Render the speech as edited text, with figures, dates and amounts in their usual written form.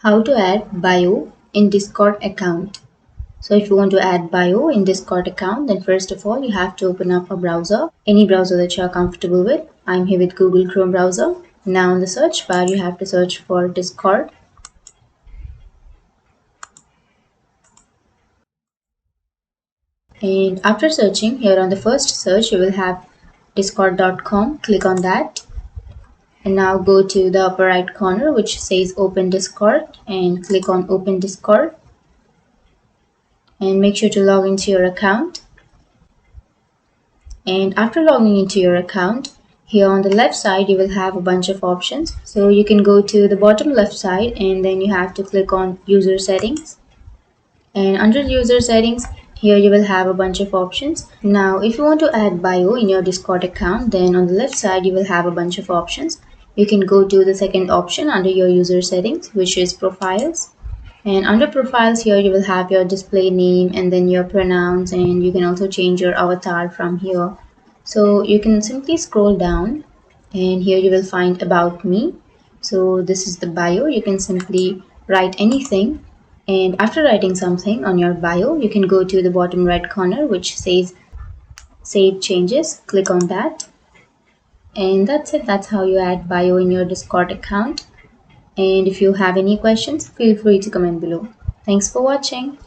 How to add bio in Discord account. So if you want to add bio in Discord account, then first of all you have to open up a browser, any browser that you are comfortable with. I'm here with Google Chrome browser. Now in the search bar you have to search for Discord. And after searching, here on the first search you will have discord.com. Click on that. And now go to the upper right corner which says open Discord and click on open Discord. And make sure to log into your account. And after logging into your account, here on the left side you will have a bunch of options. So you can go to the bottom left side and then you have to click on user settings. And under user settings, here you will have a bunch of options. Now if you want to add bio in your Discord account, then on the left side you will have a bunch of options. You can go to the second option under your user settings, which is profiles. And under profiles, here you will have your display name and then your pronouns, and you can also change your avatar from here. So you can simply scroll down and here you will find about me. So this is the bio. You can simply write anything, and after writing something on your bio you can go to the bottom right corner which says save changes. Click on that, and that's it. That's how you add bio in your Discord account. And if you have any questions, feel free to comment below. Thanks for watching.